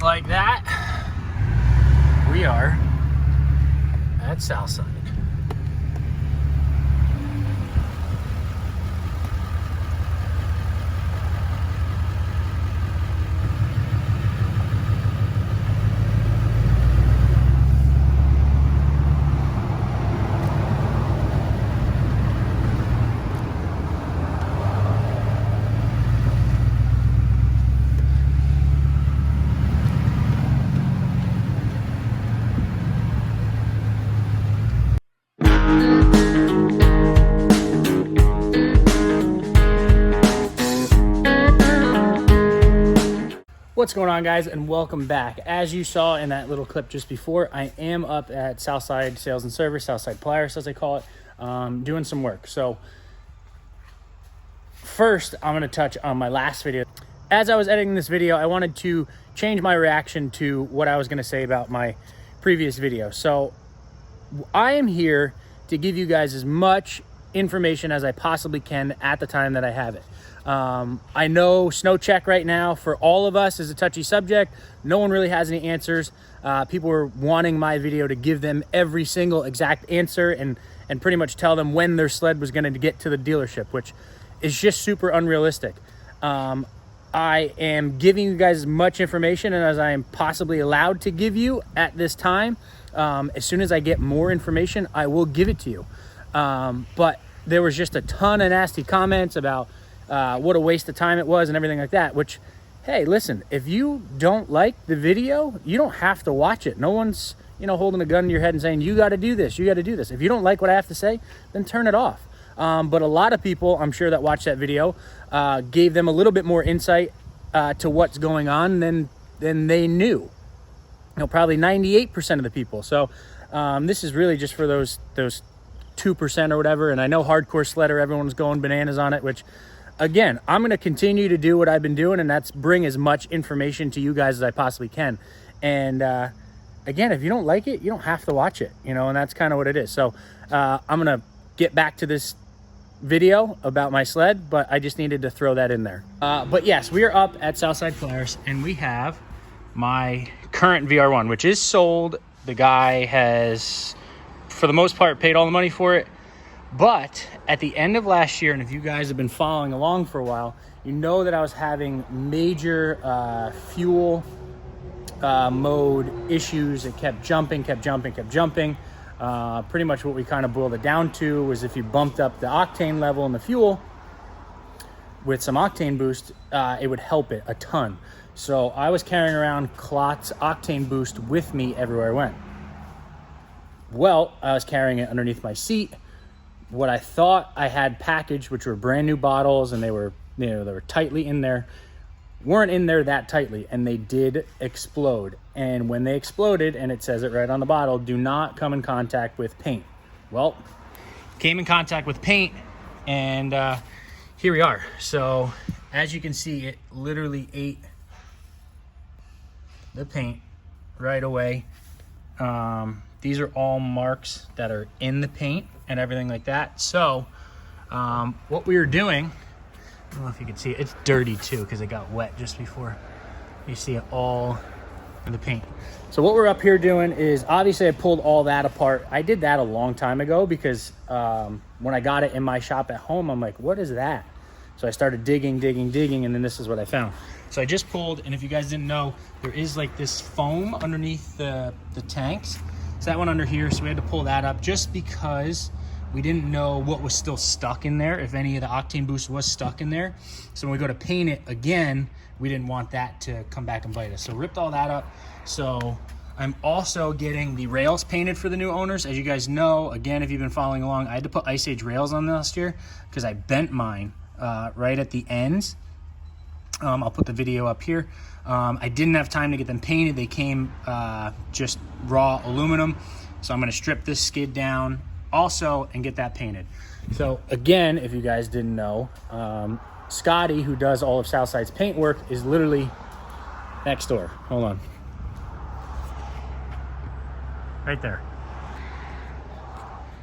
just like that, we are at Southside. What's going on, guys, and welcome back. As you saw in that little clip just before, I am up at Southside Sales and Service, Southside Polaris as they call it, doing some work. So first, I'm going to touch on my last video. As I was editing this video, I wanted to change my reaction to what I was going to say about my previous video. So I am here to give you guys as much information as I possibly can at the time that I have it. I know snow check right now for all of us is a touchy subject. No one really has any answers. People were wanting my video to give them every single exact answer and pretty much tell them when their sled was going to get to the dealership, which is just super unrealistic. I am giving you guys as much information and as I am possibly allowed to give you at this time. As soon as I get more information, I will give it to you. But there was just a ton of nasty comments about what a waste of time it was and everything like that, which, hey, listen, if you don't like the video, you don't have to watch it. No one's, holding a gun to your head and saying, you got to do this, you got to do this. If you don't like what I have to say, then turn it off. But a lot of people, I'm sure, that watched that video, gave them a little bit more insight to what's going on than they knew. Probably 98% of the people. So this is really just for those 2% or whatever. And I know hardcore sledder, everyone's going bananas on it, which, again, I'm going to continue to do what I've been doing, and that's bring as much information to you guys as I possibly can. And again, if you don't like it, you don't have to watch it, and that's kind of what it is. So I'm going to get back to this video about my sled, but I just needed to throw that in there. But yes, we are up at Southside Polaris, and we have my current VR1, which is sold. The guy has, for the most part, paid all the money for it. But at the end of last year, and if you guys have been following along for a while, you know that I was having major fuel mode issues. It kept jumping. Pretty much what we kind of boiled it down to was if you bumped up the octane level in the fuel with some octane boost, it would help it a ton. So I was carrying around Klotz octane boost with me everywhere I went. Well, I was carrying it underneath my seat. What I thought I had packaged, which were brand new bottles, and they were tightly in there, weren't in there that tightly, and they did explode. And when they exploded, and it says it right on the bottle, do not come in contact with paint. Well, came in contact with paint, and here we are. So as you can see, it literally ate the paint right away. These are all marks that are in the paint and everything like that. So what we were doing, I don't know if you can see it, it's dirty too because it got wet just before. You see it all in the paint. So what we're up here doing is, obviously I pulled all that apart. I did that a long time ago because when I got it in my shop at home, I'm like, what is that? So I started digging, and then this is what I found. So I just pulled, and if you guys didn't know, there is like this foam underneath the tanks. So that one under here, so we had to pull that up just because we didn't know what was still stuck in there, if any of the octane boost was stuck in there. So when we go to paint it again, we didn't want that to come back and bite us. So ripped all that up. So I'm also getting the rails painted for the new owners. As you guys know, again, if you've been following along, I had to put Ice Age rails on last year because I bent mine right at the ends. I'll put the video up here. I didn't have time to get them painted. They came just raw aluminum. So I'm gonna strip this skid down also and get that painted. So again, if you guys didn't know, Scotty, who does all of Southside's paint work, is literally next door. Hold on. Right there.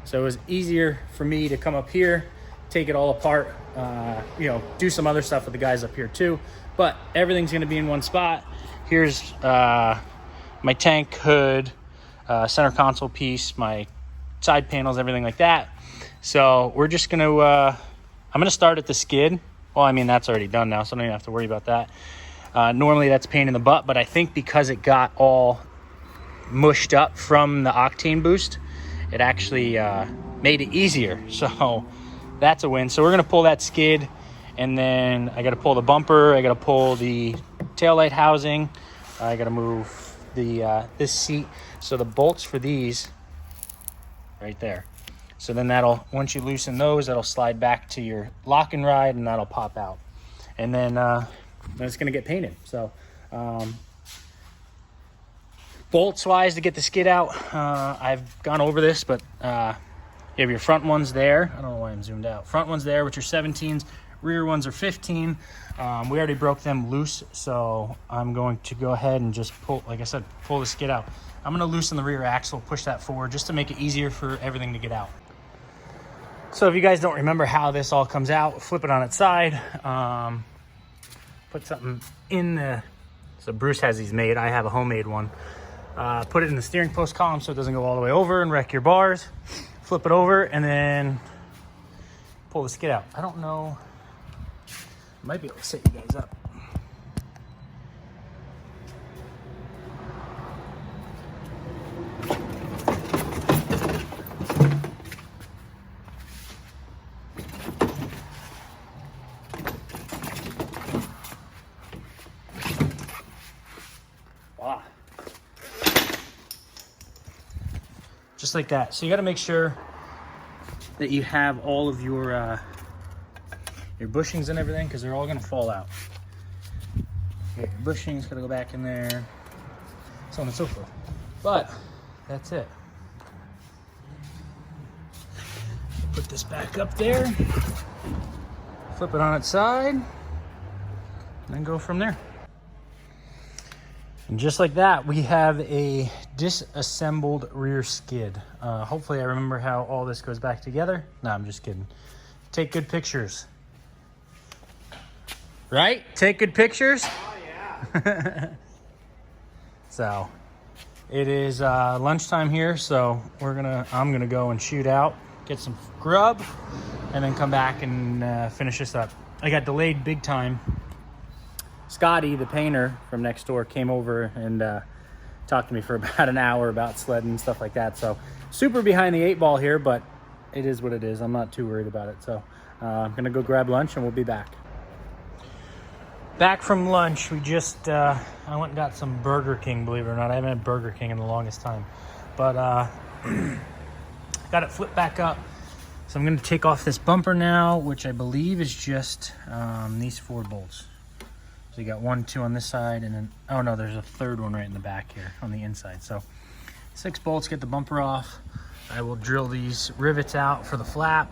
So it was easier for me to come up here, take it all apart, do some other stuff with the guys up here too. But everything's gonna be in one spot. Here's my tank hood, center console piece, my side panels, everything like that. So we're just going to, I'm going to start at the skid. Well, I mean, that's already done now, so I don't even have to worry about that. Normally that's a pain in the butt, but I think because it got all mushed up from the octane boost, it actually made it easier. So that's a win. So we're going to pull that skid, and then I got to pull the bumper. I got to pull the taillight housing. I got to move the this seat. So the bolts for these right there. So then that'll, once you loosen those, that'll slide back to your lock and ride, and that'll pop out. And then it's going to get painted. So bolts wise, to get the skid out, I've gone over this, but you have your front ones there. I don't know why I'm zoomed out. Front ones there, which are 17s. Rear ones are 15. We already broke them loose, so I'm going to go ahead and just pull, like I said, pull the skid out. I'm going to loosen the rear axle, push that forward, just to make it easier for everything to get out. So if you guys don't remember how this all comes out, flip it on its side. Put something in the, so Bruce has these made. I have a homemade one. Put it in the steering post column so it doesn't go all the way over and wreck your bars. Flip it over and then pull the skid out. I don't know, I might be able to set you guys up. Wow. Just like that. So you got to make sure that you have all of your bushings and everything, because they're all going to fall out. Your bushings got to go back in there, so on and so forth. But that's it. Put this back up there, flip it on its side, and then go from there. And just like that, we have a disassembled rear skid. Hopefully I remember how all this goes back together. No, I'm just kidding. Take good pictures. Right? Take good pictures? Oh, yeah. So, it is lunchtime here, so I'm gonna go and shoot out, get some grub, and then come back and finish this up. I got delayed big time. Scotty, the painter from next door, came over and talked to me for about an hour about sledding and stuff like that. So super behind the 8 ball here, but it is what it is. I'm not too worried about it. So I'm gonna go grab lunch and we'll be back. Back from lunch, we just, I went and got some Burger King, believe it or not. I haven't had Burger King in the longest time. But got it flipped back up. So I'm gonna take off this bumper now, which I believe is just these 4 bolts. So you got 1, 2 on this side, and then, oh no, there's a third one right in the back here on the inside. So 6 bolts, get the bumper off. I will drill these rivets out for the flap,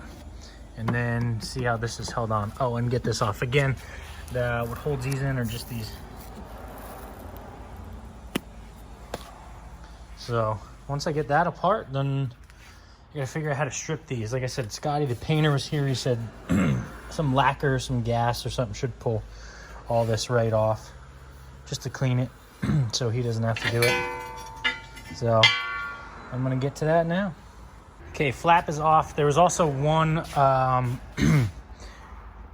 and then see how this is held on. Oh, and get this off. Again, what holds these in are just these. So once I get that apart, then I gotta figure out how to strip these. Like I said, Scotty, the painter, was here. He said some lacquer, some gas or something should pull all this right off just to clean it so he doesn't have to do it. So I'm gonna get to that now. Okay, flap is off. There was also one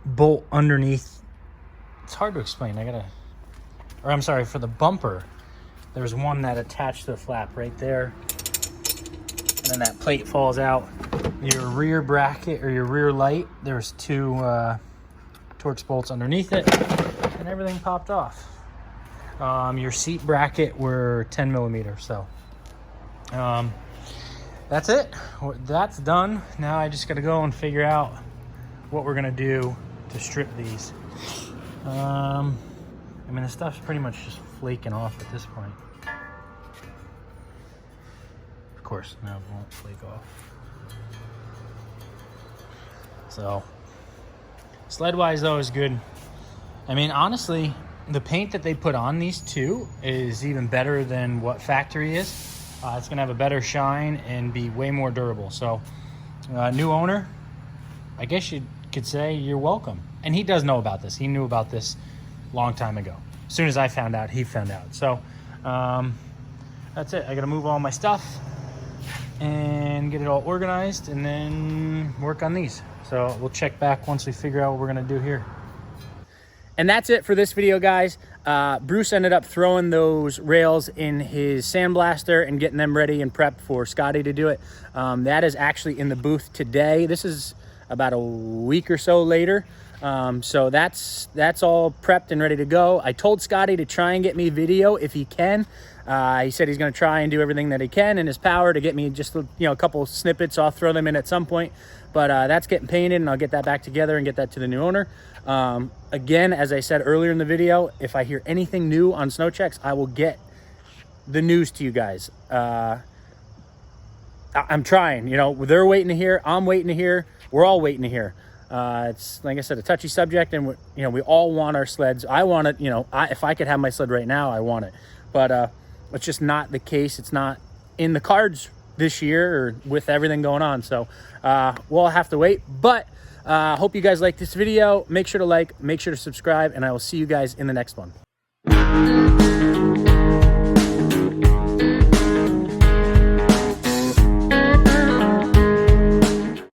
bolt underneath. It's hard to explain. I'm sorry, for the bumper, there was one that attached to the flap right there, and then that plate falls out. Your rear bracket, or your rear light, there's 2 Torx bolts underneath it, and everything popped off. Your seat bracket were 10 millimeters. So that's it. That's done. Now I just got to go and figure out what we're gonna do to strip these. I mean, the stuff's pretty much just flaking off at this point. Of course, now it won't flake off. So sled wise though is good. I mean, honestly, the paint that they put on these 2 is even better than what factory is. It's gonna have a better shine and be way more durable. So new owner, I guess you could say you're welcome. And he does know about this. He knew about this a long time ago. as soon as I found out, he found out. So that's it. I got to move all my stuff and get it all organized and then work on these. So we'll check back once we figure out what we're going to do here. And that's it for this video, guys. Bruce ended up throwing those rails in his sandblaster and getting them ready and prepped for Scotty to do it. That is actually in the booth today. This is about a week or so later. So that's all prepped and ready to go. I told Scotty to try and get me video if he can. He said he's going to try and do everything that he can in his power to get me just, you know, a couple snippets. I'll throw them in at some point, but that's getting painted and I'll get that back together and get that to the new owner. Again, as I said earlier in the video, if I hear anything new on snow checks, I will get the news to you guys. I'm trying, you know, they're waiting to hear, I'm waiting to hear, we're all waiting to hear. It's, like I said, a touchy subject, and you know, we all want our sleds. I want it, you know, if I could have my sled right now, I want it, but it's just not the case. It's not in the cards this year or with everything going on. So we'll have to wait, but hope you guys like this video. Make sure to like, make sure to subscribe, and I will see you guys in the next one.